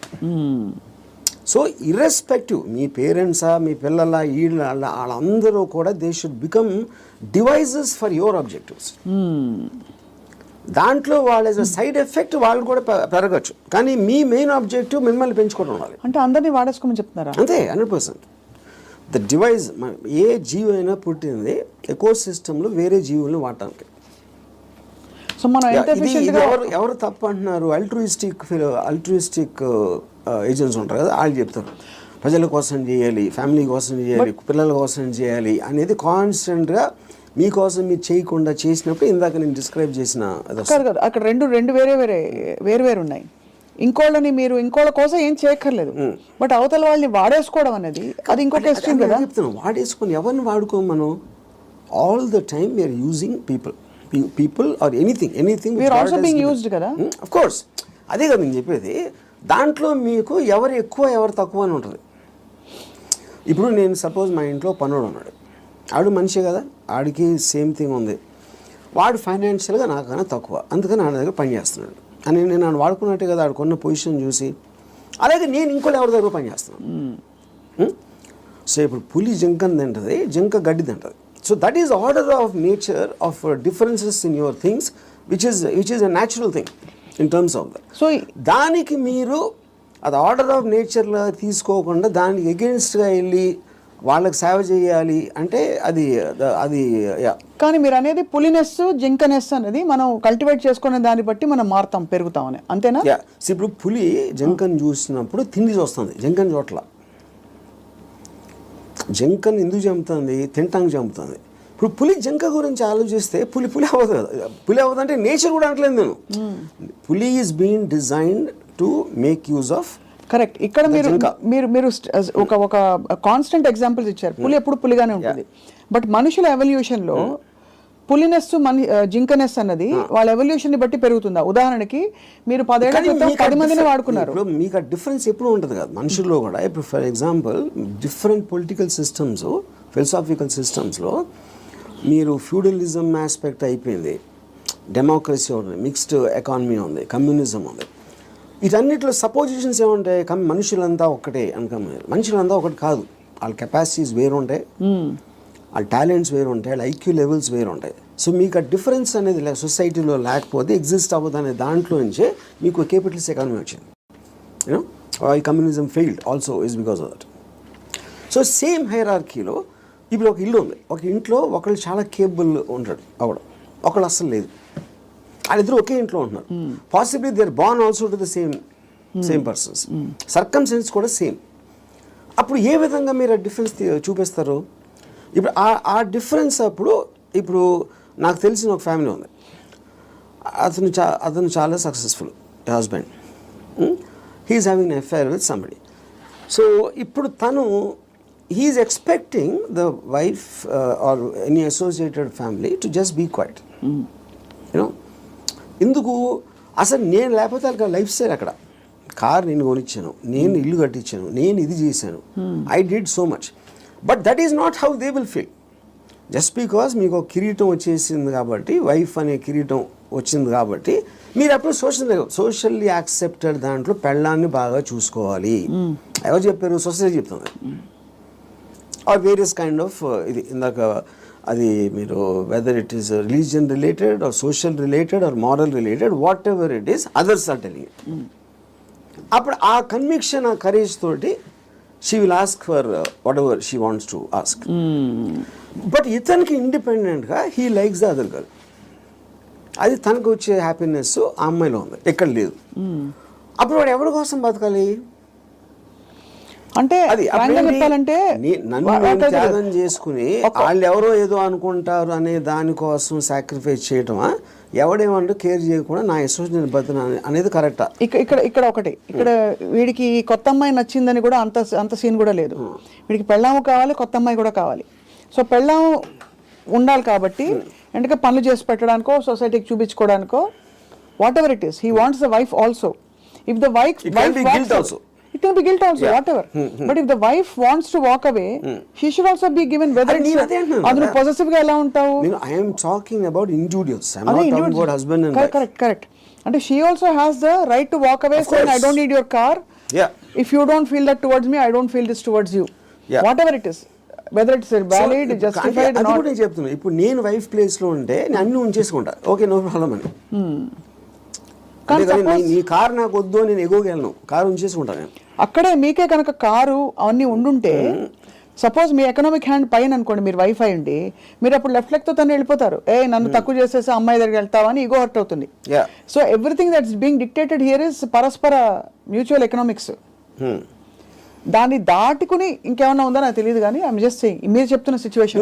సో ఇర్రెస్పెక్టివ్ మీ పేరెంట్సా, మీ పిల్లల, వాళ్ళందరూ కూడా they should become devices for your objectives. దాంట్లో వాళ్ళ సైడ్ ఎఫెక్ట్ వాళ్ళు కూడా పెరగచ్చు, కానీ మీ మెయిన్ ఆబ్జెక్టివ్ మిమ్మల్ని పెంచుకోవడం ఉండాలి. అంటే అందరినీ వాడేసుకోమని చెప్తున్నారా? అంతే, 100%. ద డివైజ్, ఏ జీవి అయినా పుట్టింది ఎకో సిస్టంలో వేరే జీవుల్ని వాడటానికి. సో మనం ఎవరు తప్పు అంటున్నారు? అల్ట్రూయిస్టిక్ ఏజెంట్స్ ఉంటారు కదా, వాళ్ళు చెప్తారు ప్రజల కోసం చేయాలి, ఫ్యామిలీ కోసం చేయాలి, పిల్లల కోసం చేయాలి అనేది కాన్స్టెంట్గా మీకోసం మీరు చేయకుండా చేసినప్పుడు ఇందాక నేను డిస్క్రైబ్ చేసిన అక్కడ రెండు వేరే ఉన్నాయి. ఇంకోళ్ళ కోసం ఏం చేయక్కర్లేదు, బట్ అవతల వాళ్ళని వాడేసుకోవడం అనేది అది ఇంకొక ఎక్స్ట్రీమ్ కదా. చెప్తున్నాను, వాడేసుకొని ఎవరిని వాడుకోం మనం. All the time we're using people or anything we're also being used కదా. ఆఫ్ కోర్స్, అదే కదా నేను చెప్పేది. దాంట్లో మీకు ఎవరు ఎక్కువ ఎవరు తక్కువ అని ఉంటుంది. ఇప్పుడు నేను సపోజ్ మా ఇంట్లో పనుడు ఉన్నాడు, ఆడు మనిషి కదా, ఆడికి సేమ్ థింగ్ ఉంది. వాడు ఫైనాన్షియల్గా నాకన్నా తక్కువ, అందుకని ఆడ దగ్గర పని చేస్తున్నాడు అని నేను నన్ను వాడుకున్నట్టే కదా ఆడుకున్న పొజిషన్ చూసి. అలాగే నేను ఇంకోటి ఎవరి దగ్గర పని చేస్తున్నాను. సో ఇప్పుడు పులి జింకని తింటుంది, జింక గడ్డి తింటుంది. So that is order of nature of differences in your things which is a natural thing in terms of that. So దానికి మీరు అది ఆర్డర్ ఆఫ్ నేచర్లో తీసుకోకుండా దానికి ఎగెన్స్ట్గా వెళ్ళి వాళ్ళకి సేవ చేయాలి అంటే అది అది కానీ మీరు అనేది పులినెస్ జింకనెస్ అనేది మనం కల్టివేట్ చేసుకునే దాన్ని బట్టి మనం మారుతాం పెరుగుతామని అంతేనా? ఇప్పుడు పులి జింకను చూసినప్పుడు తిండి చూస్తుంది, జింకను చోట్ల. జింకను ఎందుకు చంపుతుంది? తింటానికి చంపుతుంది. ఇప్పుడు పులి జింక గురించి ఆలోచిస్తే పులి అవ్వదు కదా. పులి అవ్వదు అంటే నేచర్ కూడా అనట్లేదు నేను. పులి is being designed to make use of. Correct. ఇక్కడ మీరు ఒక కాన్స్టెంట్ ఎగ్జాంపుల్స్ ఇచ్చారు. పులి ఎప్పుడు పులిగానే ఉంటుంది. బట్ మనుషుల ఎవల్యూషన్ లో పులినెస్ జింకనెస్ అన్నది వాళ్ళ ఎవల్యూషన్ ని బట్టి పెరుగుతుందా? ఉదాహరణకి మీరు 10 ఏళ్ల క్రితం 10 మందిని వాడుకున్నారు. ఇప్పుడు మీకు ఆ డిఫరెన్స్ ఎప్పుడు ఉంటుంది కదా మనుషుల్లో కూడా. ఇప్పుడు for example different political systems, philosophical సిస్టమ్స్లో మీరు ఫ్యూడలిజం ఆస్పెక్ట్ అయిపోయింది, డెమోక్రసీ ఉంది, మిక్స్డ్ ఎకానమీ ఉంది, కమ్యూనిజం ఉంది. వీటన్నిటిలో సపోజిషన్స్ ఏముంటాయి? మనుషులంతా ఒక్కటే అనుకోలేదు. మనుషులంతా ఒకటి కాదు. వాళ్ళ కెపాసిటీస్ వేరు ఉంటాయి, వాళ్ళ టాలెంట్స్ వేరు ఉంటాయి, వాళ్ళ ఐక్యూ లెవెల్స్ వేరు ఉంటాయి. సో మీకు ఆ డిఫరెన్స్ అనేది సొసైటీలో లేకపోతే ఎగ్జిస్ట్ అవ్వదు అనే దాంట్లో నుంచే మీకు క్యాపిటలిస్ట్ ఎకానమీ వచ్చింది. యూనో ఈ communism failed also is because of that. So same హైరార్కీలో ఇప్పుడు ఒక ఇల్లు ఉంది. ఒక ఇంట్లో ఒకళ్ళు చాలా కేపబుల్ ఉంటాడు అవడం, ఒకళ్ళు అస్సలు లేదు. వాళ్ళిద్దరు ఒకే ఇంట్లో ఉంటున్నారు. Possibly they are born also to the same persons. Circumstance కూడా సేమ్. అప్పుడు ఏ విధంగా మీరు ఆ డిఫరెన్స్ చూపిస్తారు? ఇప్పుడు ఆ డిఫరెన్స్ అప్పుడు ఇప్పుడు నాకు తెలిసిన ఒక ఫ్యామిలీ ఉంది. అతను చాలా successful husband. He's having an affair with somebody. So ఇప్పుడు తను he's expecting the wife or any associated family to just be quiet. You know ఎందుకు? అసలు నేను లేకపోతే వాళ్ళకి లైఫ్ స్టైల్ అక్కడ. కార్ నేను కొనిచ్చాను, నేను ఇల్లు కట్టించాను, నేను ఇది చేశాను, I did so much. But that is not how they will feel. Just because మీకు ఒక కిరీటం వచ్చేసింది కాబట్టి, వైఫ్ అనే కిరీటం వచ్చింది కాబట్టి మీరు అప్పుడు సోషల్లీ యాక్సెప్టెడ్ దాంట్లో పెళ్ళాన్ని బాగా చూసుకోవాలి. ఎవరు చెప్పారు? సొసైటీ చెప్తుంది. ఆర్ వేరియస్ కైండ్ ఆఫ్ ఇది ఇందాక అది మీరు whether it is religion related or social related or moral related, whatever it is, others are telling. అప్పుడు ఆ కన్విక్షన్, ఆ కరేజ్ తోటి she will ask for whatever she wants to ask. But ఇతనికి ఇండిపెండెంట్గా he likes the other girl. అది తనకు వచ్చే happiness ఆ అమ్మాయిలో ఉంది, ఎక్కడ లేదు. అప్పుడు వాడు ఎవరి కోసం బతకాలి? అంటే చెప్పాలంటే నన్ను త్యాగం చేసుకుని వాళ్ళు ఎవరో ఏదో అనుకుంటారు అనే దానికోసం సాక్రిఫైస్ చేయటమా? ఎవడేమంటూ కేర్ చేయకుండా నా ఎసోసియేషన్ బతున అనేది కరెక్టా? ఇక్కడ ఒకటి, ఇక్కడ వీడికి కొత్త అమ్మాయి నచ్చిందని కూడా అంత సీన్ కూడా లేదు. వీడికి పెళ్ళాము కావాలి, కొత్త అమ్మాయి కూడా కావాలి. సో పెళ్ళాము ఉండాలి కాబట్టి ఎందుకంటే పనులు చేసి పెట్టడానికో, సొసైటీకి చూపించుకోవడానికో, whatever it is, he wants the wife also. If the wife it can be guilt also, whatever. But if the wife wants to walk away, she should also be given whether it's possessive ga ela untavu. I am talking about individuals. I am not talking about husband and wife. Correct. And she also has the right to walk away saying I don't need your car. Yeah. If you don't feel that towards me, I don't feel this towards you. Whatever it is, whether it's valid, justified or not. అది కూడా చెప్తున్నా. ఇప్పుడు నేను wife place లో ఉంటే నేను అన్ని ఉంచేసుకుంటా, okay no problem అని. నీ కారు నాకు వద్దు, నేను ఎగోగలను, కారు ఉంచేసుకుంటాను నేను. అక్కడే మీకే కనుక కారు అవన్నీ ఉండుంటే, సపోజ్ మీ ఎకనామిక్ హ్యాండ్ పైన అనుకోండి, మీరు వైఫ్ అయ్యండి, మీరు అప్పుడు లెఫ్ట్ లెగ్ తో తను వెళ్ళిపోతారు. నన్ను తక్కువ చేసేసి అమ్మాయి దగ్గరికి వెళ్తావా అని ఈగో హర్ట్ అవుతుంది. So everything that's being dictated here is పరస్పర మ్యూచువల్ ఎకనామిక్స్. దాన్ని దాటుకుని ఇంకేమన్నా ఉందో నాకు తెలియదు, కానీ ఐఎమ్ జస్ట్ సేయింగ్ మీరు చెప్తున్న situation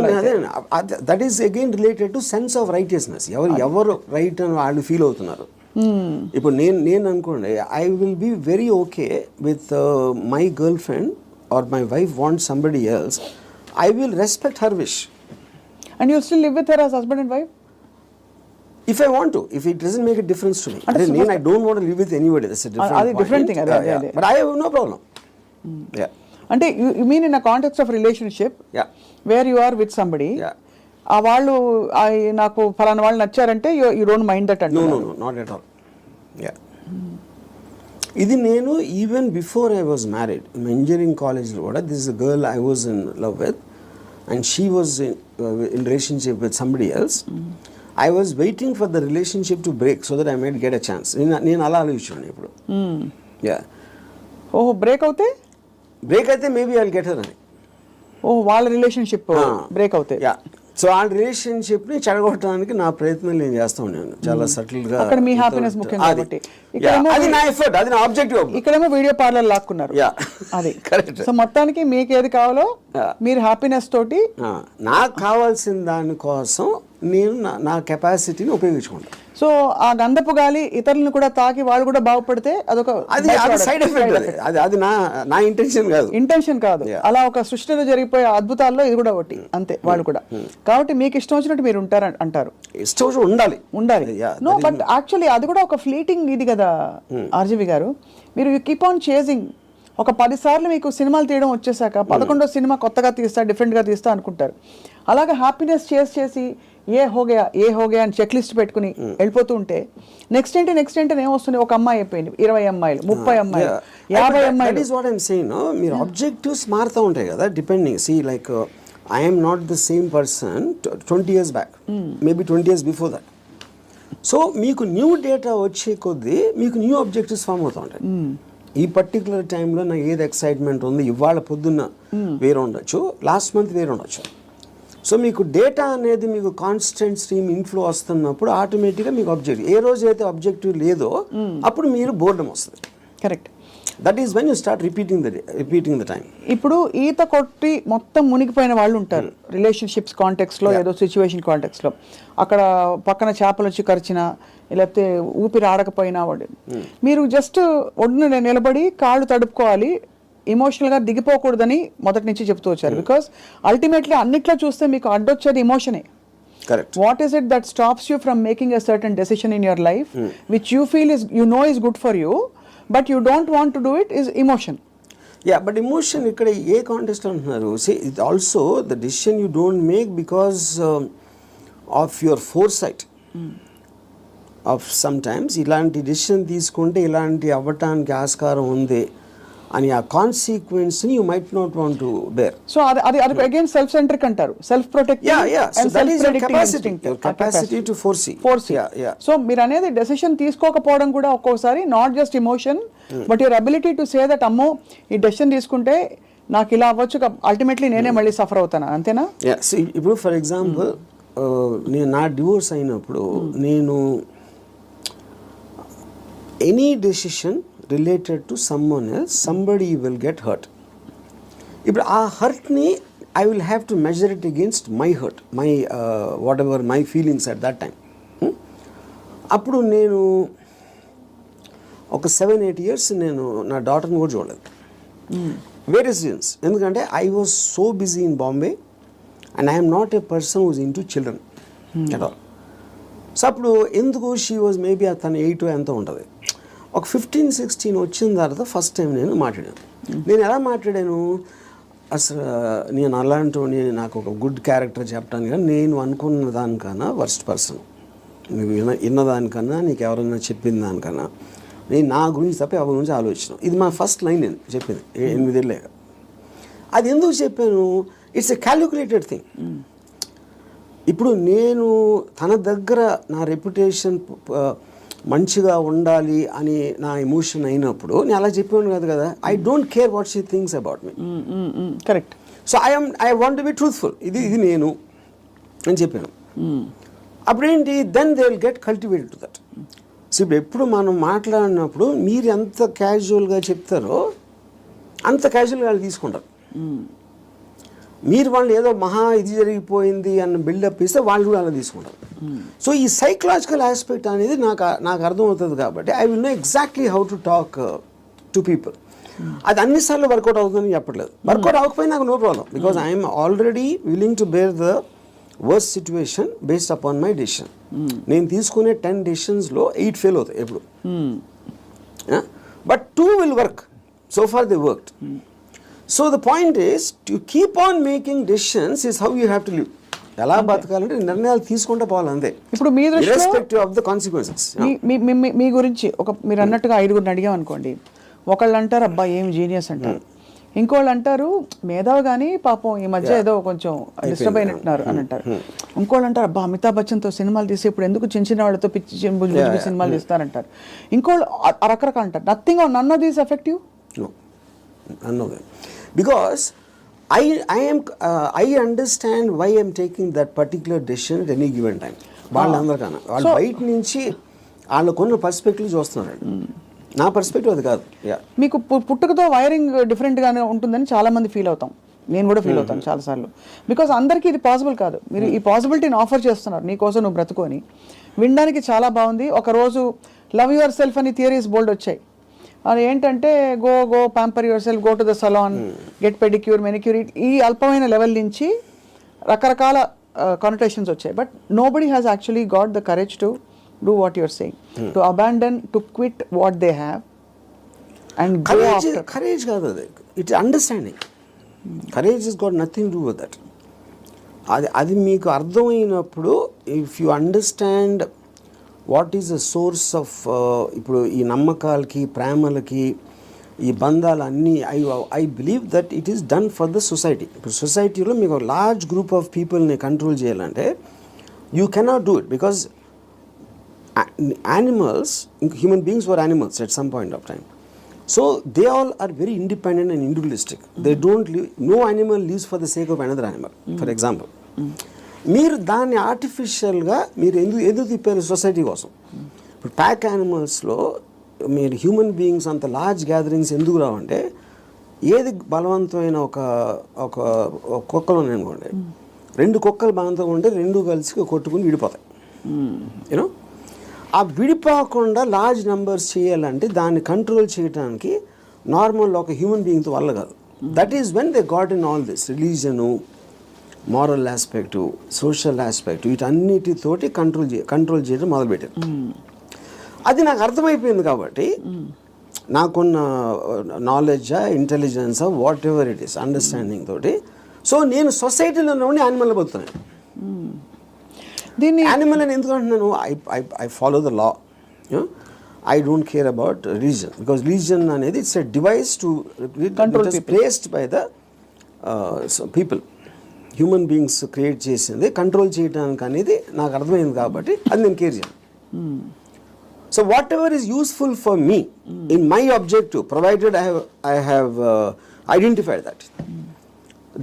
that is again related to sense of righteousness. ఎవరు రైట్ అని వాళ్ళు ఫీల్ అవుతున్నారు. ఇప్పుడు నేను అనుకోండి, I will be very okay with my girlfriend or my wife want somebody else, I will respect her wish. And you still live with her as husband and wife if I want to, if it doesn't make a difference to me. Then I don't want to live with anybody. That's a different thing. But I have no problem. అంటే you mean in a context of relationship where you are with somebody, ఆ వాళ్ళు నాకు ఫలానా వాళ్ళు నచ్చారంటే you don't mind that అంటే? No not at all. ఇది నేను even before I was married, engineering కాలేజ్లో కూడా this is a girl I was in love with and she was in relationship with somebody else. I was waiting for the relationship to break so that I might get a chance. నేను అలా ఆలోచించాను ఇప్పుడు. ఓహో, break అయితే maybe I will get her అని. ఓ వాళ్ళ relationship break అవుతాయి. Yeah, so ఆ రిలేషన్షిప్ని చెడగొట్టడానికి నా ప్రయత్నం నేను చేస్తూ ఉన్నాను చాలా సటిల్గా. అక్కడ మీ హ్యాపీనెస్ ముఖ్యం కాబట్టి అది నా ఎఫర్ట్, అది నా ఆబ్జెక్టివ్. ఇక్కడేమో వీడియో పార్లర్ లాక్కున్నారు. అది కరెక్ట్. సో మొత్తానికి మీకు ఏది కావాలో మీరు హ్యాపీనెస్ తోటి నాకు కావాల్సిన దానికోసం నేను నా కెపాసిటీని ఉపయోగించుకుంటాను. సో ఆ గంధపు గాలి ఇతరులను కూడా తాకి వాళ్ళు కూడా బాగుపడితే అదొక అది సైడ్ ఎఫెక్ట్. అది నా ఇంటెన్షన్ కాదు. ఇంటెన్షన్ కాదు. అలా ఒక సృష్టిలో జరిగిపోయే అద్భుతాల్లో ఇది కూడా ఒకటి అంతే వాళ్ళు కూడా. కాబట్టి మీకు ఇష్టం వచ్చినట్టు మీరు ఉంటారు అంటారు. ఇష్టం ఉండాలి. నో బట్ యాక్చువల్లీ అది కూడా ఒక ఫ్లీటింగ్ ఇది కదా ఆర్జీవి గారు. మీరు యూ కీప్ ఆన్ చేజింగ్. ఒక 10 సార్లు మీకు సినిమాలు తీయడం వచ్చేసాక 11వ సినిమా కొత్తగా తీస్తా, డిఫరెంట్గా తీస్తా అనుకుంటారు. అలాగే హ్యాపీనెస్ చేసి ఏ హోగయా అని చెక్ లిస్ట్ పెట్టుకుని వెళ్ళిపోతూ ఉంటే నెక్స్ట్ ఏంటి ఏమొస్తుంది? ఒక అమ్మాయి అయిపోయింది, 20 అమ్మాయిలు, 30 అమ్మాయిలు, 50 అమ్మాయిలు. మీరు ఆబ్జెక్టివ్స్ మారుతూ ఉంటాయి కదా depending. C like I'm not the same person 20 years back, maybe 20 years before that. So మీకు న్యూ డేటా వచ్చే కొద్దీ మీకు న్యూ ఆబ్జెక్టివ్స్ ఫామ్ అవుతూ ఉంటాయి. ఈ పర్టికులర్ టైంలో నాకు ఏది ఎక్సైట్మెంట్ ఉంది, ఇవాళ పొద్దున్న వేరే ఉండొచ్చు, లాస్ట్ మంత్ వేరే ఉండొచ్చు. సో మీకు డేటా అనేది మీకు కాన్స్టెంట్ స్ట్రీమ్ ఇన్ఫ్లో వస్తున్నప్పుడు ఆటోమేటిక్గా మీకు ఆబ్జెక్టివ్, ఏ రోజు అయితే ఆబ్జెక్టివ్ లేదో అప్పుడు మీరు బోర్డం వస్తుంది. Correct. That is when you start repeating the time. ఇప్పుడు ఈత కొట్టి మొత్తం మునిగిపోయిన వాళ్ళు ఉంటారు రిలేషన్షిప్స్ కాంటెక్స్లో, ఏదో సిచ్యువేషన్ కాంటెక్స్లో. అక్కడ పక్కన చేపలు వచ్చి కరిచిన, లేకపోతే ఊపిరి ఆడకపోయినా వాడు, మీరు జస్ట్ ఒడ్డున నిలబడి కాళ్ళు తడుపుకోవాలి, ఎమోషనల్గా దిగిపోకూడదని మొదటి నుంచి చెప్తూ వచ్చారు. బికాస్ అల్టిమేట్లీ అన్నిట్లో చూస్తే మీకు అడ్డొచ్చేది ఎమోషనే. Correct. What is it that stops you from making a certain decision in your life which you feel is you know is good for you but you don't want to do it is emotion. Yeah, but emotion ఇక్కడ ఏ context అంటున్నారు? Say it also the decision you don't make because of your foresight of sometimes ఇలాంటి decision తీసుకుంటే ఇలాంటి అవ్వటానికి ఆస్కారం ఉంది అని ఆ కాన్సిక్వెన్స్ని you might not want to bear. So అది అగైన్ సెల్ఫ్ సెంట్రిక్ అంటారు, self protective and self predicting instinct, capacity to foresee. So మీరు అనేది డెసిషన్ తీసుకోకపోవడం కూడా ఒక్కోసారి not just emotion but your ability to say that అమ్మో ఈ డెసిషన్ తీసుకుంటే నాకు ఇలా అవ్వచ్చు, అల్టిమేట్లీ నేనే మళ్ళీ సఫర్ అవుతాను, అంతేనా? ఇప్పుడు ఫర్ ఎగ్జాంపుల్ నేను నా డివోర్స్ అయినప్పుడు నేను any decision related to someone else, somebody will get hurt. ఇప్పుడు ఆ హర్ట్ని I will have to measure it against my hurt, my whatever my feelings at that time. అప్పుడు నేను ఒక 7-8 years నేను నా డాటర్ని కూడా చూడలేదు. Various reasons. ఎందుకంటే I was so busy in Bombay and I'm not a person who's into children at all. So అప్పుడు ఎందుకు షీ వాజ్ మేబీ తను 8 ఎంతో ఉంటుంది. ఒక 15-16 వచ్చిన తర్వాత ఫస్ట్ టైం నేను మాట్లాడాను. నేను ఎలా మాట్లాడాను, అసలు నేను అలాంటి నాకు ఒక గుడ్ క్యారెక్టర్ చెప్పడానికి కానీ నేను అనుకున్న దానికన్నా వర్స్ట్ పర్సన్, నువ్వు విన్నదానికన్నా నీకు ఎవరైనా చెప్పిన దానికన్నా నేను నా గురించి తప్ప ఎవరి గురించి ఆలోచించాను. ఇది మా ఫస్ట్ లైన్ నేను చెప్పింది 8 ఏళ్ళే. అది ఎందుకు చెప్పాను, ఇట్స్ ఎ క్యాలిక్యులేటెడ్ థింగ్. ఇప్పుడు నేను తన దగ్గర నా రెప్యుటేషన్ మంచిగా ఉండాలి అని నా ఎమోషన్ అయినప్పుడు నేను అలా చెప్పాను కాదు కదా. I don't care what she thinks about me. Correct. So I want to be truthful. ఇది నేను అని చెప్పాను. అప్పుడేంటి, then they will get cultivated to that. So ఇప్పుడు ఎప్పుడు మనం మాట్లాడినప్పుడు మీరు ఎంత క్యాజువల్గా చెప్తారో అంత క్యాజువల్గా వాళ్ళు తీసుకుంటారు. మీరు వాళ్ళు ఏదో మహా ఇది జరిగిపోయింది అన్న బిల్డప్ ఇస్తే వాళ్ళు కూడా అలా తీసుకుంటారు. సో ఈ సైకలాజికల్ ఆస్పెక్ట్ అనేది నాకు అర్థమవుతుంది కాబట్టి I will know exactly how to talk to people. అది అన్నిసార్లు వర్కౌట్ అవుతుందని చెప్పట్లేదు. వర్కౌట్ అవ్వకపోయినా నాకు no problem because I'm already willing to bear the worst situation based upon my decision. నేను తీసుకునే 10 డెసిషన్స్లో 8 ఫెయిల్ అవుతాయి ఎప్పుడు. But 2 will work. So far they worked. So the point is to keep on making decisions is how you have to live. ఎలా బతకాలంటే నిర్ణయాలు తీసుకుంటే పోవాలి అంతే. ఇప్పుడు మీ ఇర్రెస్పెక్టివ్ ఆఫ్ ద కాన్సిక్వెన్సెస్. మీ గురించి మీరు అన్నట్టుగా 5గురిని అడిగాం అనుకోండి, ఒకళ్ళు అంటారు అబ్బా ఏం జీనియస్ అంటారు, ఇంకోళ్ళు అంటారు మేధావి కానీ పాపం ఈ మధ్య ఏదో కొంచెం డిస్టర్బ్ అయినట్టున్నారు అని అంటారు, ఇంకోళ్ళు అంటారు అబ్బా అమితాబ్ బచ్చన్తో సినిమాలు తీసి ఇప్పుడు ఎందుకు చిన్న చిన్న వాళ్ళతో పిచ్చి సినిమాలు తీస్తారంటారు, ఇంకోళ్ళు రకరకాలు అంటారు. Nothing or none of these effective. No, none of them. Because I understand why I'm taking that particular decision at any given time. వాళ్ళందరికన్నా వాళ్ళు బయట నుంచి వాళ్ళకున్న పర్స్పెక్టివ్ చూస్తున్నారు. నా పర్స్పెక్టివ్ అది కాదు. మీకు పుట్టుకతో వైరింగ్ డిఫరెంట్గానే ఉంటుందని చాలామంది ఫీల్ అవుతాం. నేను కూడా ఫీల్ అవుతాను చాలాసార్లు. బికాజ్ అందరికీ ఇది పాసిబుల్ కాదు. మీరు ఈ పాసిబిలిటీని ఆఫర్ చేస్తున్నారు, నీకోసం నువ్వు బ్రతుకొని. వినడానికి చాలా బాగుంది. ఒకరోజు లవ్ యువర్ సెల్ఫ్ అని థియరీస్ బోల్డ్ వచ్చాయి. అది ఏంటంటే go pamper yourself, go to the salon, get pedicure, manicure, ఈ అల్పమైన లెవెల్ నుంచి రకరకాల కానోటేషన్స్ వచ్చాయి. But nobody has actually got the courage to do what you're saying, to abandon, to quit what they have and go after. Courage కాదు అది, it understanding. Courage is got nothing to do with that. అది మీకు అర్థమైనప్పుడు, if you understand what is the source of, ఇప్పుడు ఈ నమ్మకాలకి, ప్రేమలకి, ఈ బంధాలన్నీ, I believe that it is done for the society. ఇప్పుడు సొసైటీలో మీకు లార్జ్ గ్రూప్ ఆఫ్ పీపుల్ని కంట్రోల్ చేయాలంటే you cannot do it, because animals, human beings were animals at some point of time. So they all are very independent and individualistic. They don't live, no animal lives for the sake of another animal. For example, మీరు దాన్ని ఆర్టిఫిషియల్గా మీరు ఎందుకు తిప్పారు society కోసం? ఇప్పుడు pack యానిమల్స్లో మీరు human beings అంత లార్జ్ గ్యాదరింగ్స్ ఎందుకు రావంటే, ఏది బలవంతమైన ఒక కుక్కలు ఉన్నాయనుకోండి, 2 కుక్కలు బలవంతంగా ఉంటే 2 కలిసి కొట్టుకుని విడిపోతాయి. యూనో, ఆ విడిపోకుండా లార్జ్ నెంబర్స్ చేయాలంటే దాన్ని కంట్రోల్ చేయడానికి నార్మల్ ఒక హ్యూమన్ బీయింగ్తో వల్ల కాదు. That is when they got in all this religion, moral aspect, social aspect, వీటన్నిటితోటి కంట్రోల్ చేయడం మొదలుపెట్టారు. అది నాకు అర్థమైపోయింది కాబట్టి నాకున్న నాలెడ్జా, ఇంటెలిజెన్సా, whatever it is, understanding తోటి, సో నేను సొసైటీలో ఉండి యానిమల్ బతుకుతున్నాను. దీన్ని యానిమల్ అని ఎందుకు అంటున్నాను? I follow the law. I don't care about religion, because religion అనేది it's a device to control, placed by the people. Human beings create చేసింది కంట్రోల్ చేయడానికి అనేది నాకు అర్థమైంది కాబట్టి అది నేను కేర్ చేయను. So whatever is useful for me in my objective, provided I have identified that,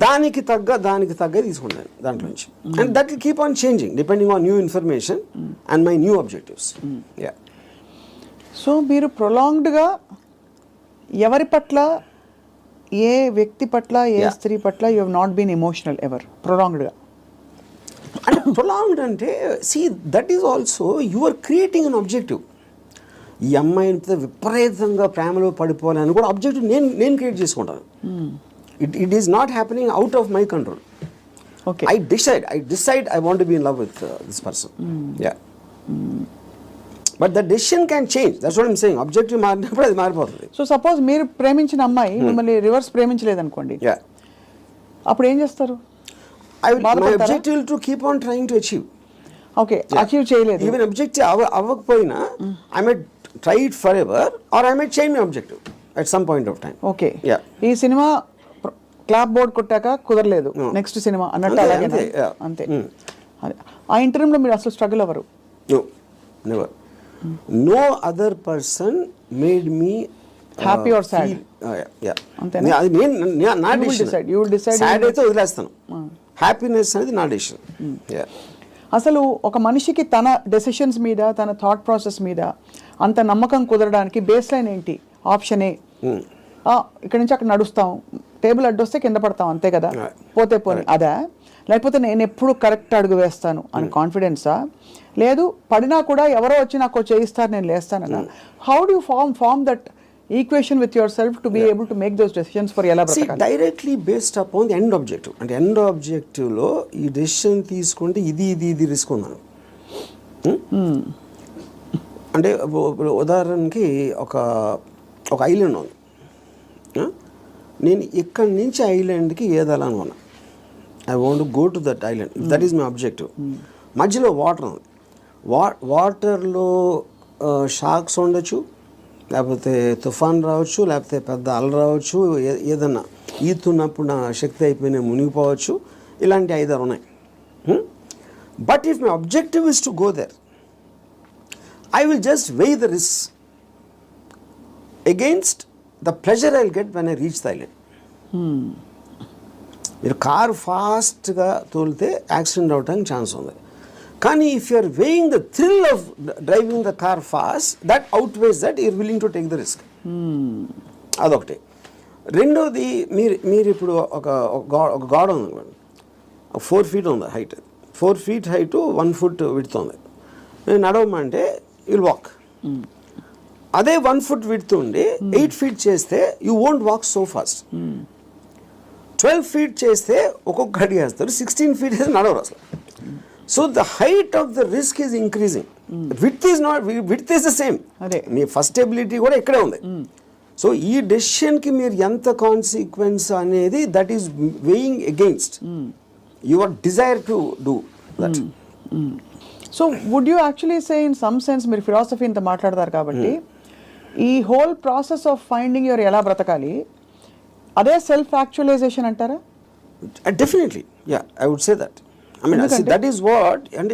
దానికి తగ్గ తీసుకున్నాను దాంట్లో నుంచి. And that will keep on changing depending on new information and my new objectives. So మీరు ప్రొలాంగ్డ్గా ఎవరి పట్ల, ఏ వ్యక్తి పట్ల, ఏ స్త్రీ పట్ల you have not been emotional ever, ప్రొలాంగ్డ్గా? అంటే ప్రొలాంగ్డ్ అంటే, see that is also you are creating an objective. ఈ అమ్మాయిని విపరీతంగా ప్రేమలో పడిపోవాలని కూడా ఆబ్జెక్టివ్ నేను క్రియేట్ చేసుకుంటాను. It is not happening out of my control. Okay. I decide I want to be in love with this person. Yeah. But the decision can change. That's what I'm saying. Objective మారినప్పుడు అది మారిపోతుంది. So suppose మీరు ప్రేమించిన అమ్మాయి మిమ్మల్ని reverse ప్రేమించలేదనుకోండి, అప్పుడు ఏం చేస్తారు? My objective will to keep on trying to achieve. Okay, achieve చేయలేదు. Even objective అవ్వకపోయినా I might try it forever or I might change my objective at some point of time. Okay. Yeah. ఈ cinema clap board కొట్టాక కుదరలేదు, next cinema అన్నట్టు అలాగే అంతే. ఆ ఇంటర్వ్యూలో మీరు అసలు స్ట్రగుల్ అవ్వరు? No, never. No other person made me happy or sad. అంతేనా? అది నా decision. You will decide. Sad అయితే వదిలేస్తాను, హ్యాపీనెస్ అనేది నా డిసిషన్. అసలు ఒక మనిషికి తన డెసిషన్స్ మీద, తన థాట్ ప్రాసెస్ మీద అంత నమ్మకం కుదరడానికి బేస్ లైన్ ఏంటి? ఆప్షన్ ఏ, ఇక్కడ నుంచి అక్కడ నడుస్తాం, టేబుల్ అడ్డొస్తే కింద పడతాం, అంతే కదా, పోతే పోనీ అదా? లేకపోతే నేను ఎప్పుడు కరెక్ట్ అడుగు వేస్తాను అని కాన్ఫిడెన్సా? లేదు పడినా కూడా ఎవరో వచ్చి నాకు చేయిస్తారు, నేను లేస్తానన్నా? How do you form that equation with yourself to be able to make those decisions for ఎలా బ్రతకాలి? Directly based upon the end objective. అంటే ఎండ్ ఆబ్జెక్టివ్లో ఈ డెసిషన్ తీసుకుంటే ఇది రిస్క్ ఉన్నాను. అంటే ఉదాహరణకి ఒక ఐలాండ్ ఉంది, నేను ఇక్కడి నుంచి ఐలాండ్కి ఏదాలని ఉన్నా, I want go to that island, that is my objective. మధ్యలో వాటర్ ఉంది, వాటర్లో షార్క్స్ ఉండొచ్చు, లేకపోతే తుఫాన్ రావచ్చు, లేకపోతే పెద్ద అల రావచ్చు, ఏదన్నా ఈతున్నప్పుడు నా శక్తి అయిపోయినా మునిగిపోవచ్చు, ఇలాంటి 5 ఉన్నాయి. But if my objective is to go there, I will just weigh the risks against the pleasure I'll get when I reach the island. మీరు కారు ఫాస్ట్గా తోలితే యాక్సిడెంట్ అవడానికి ఛాన్స్ ఉంది. కానీ if you are weighing the thrill of driving the car fast, that outweighs that you're willing to take the risk. అదొకటి. రెండోది, మీరు ఇప్పుడు ఒక గోడ ఉంది, 4 feet ఉంది height, 4 feet height 1 foot width ఉంది. నేను నడవమంటే యుల్ వాక్. అదే 1 foot విడ్త్ ఉండి 8 feet చేస్తే you won't walk so fast. 12 feet చేస్తే ఒక్కొక్క అడిగి వేస్తారు, 16 feet అయితే నడవరు అసలు. So the height of the risk is increasing. Width is not, width is the same. అదే మీ ఫస్ట్ ఎబిలిటీ కూడా ఇక్కడే ఉంది. సో ఈ డెసిషన్కి మీరు ఎంత కాన్సిక్వెన్స్ అనేది that is weighing against your desire to do that. So would you actually say in some sense, మీరు philosophy ఇంత మాట్లాడతారు కాబట్టి ఈ whole process of finding your ఎలా బ్రతకాలి అదే సెల్ఫ్ యాక్చువలైజేషన్ అంటారా? Definitely, yeah, I would say that. I mean, that is what, and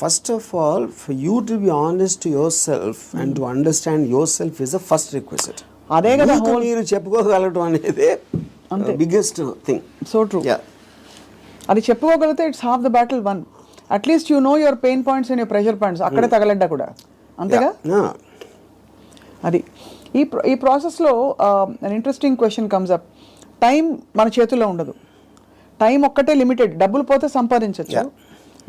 first of all, for you to be honest to yourself and to understand yourself is the first requisite. అదే కదా మీరు చెప్పుకోగలటం అనేది biggest thing. So true. అది చెప్పుకోగలిగితే it's half the battle won. At least you know your pain points and your pressure points. అక్కడే తగలడ్డా కూడా అంతేగా. అది ఈ ప్రాసెస్లో an interesting question comes up. Time మన చేతుల్లో ఉండదు. టైం ఒక్కటే లిమిటెడ్. డబ్బులు పోతే సంపాదించవచ్చు,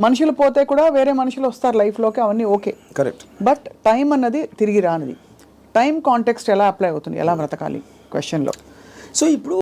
మనుషులు పోతే కూడా వేరే మనుషులు వస్తారు లైఫ్లోకి, అవన్నీ ఓకే, కరెక్ట్. బట్ టైం అన్నది తిరిగి రానిది. టైం కాంటెక్స్ట్ ఎలా అప్లై అవుతుంది, ఎలా బ్రతకాలి క్వశ్చన్లో? సో ఇప్పుడు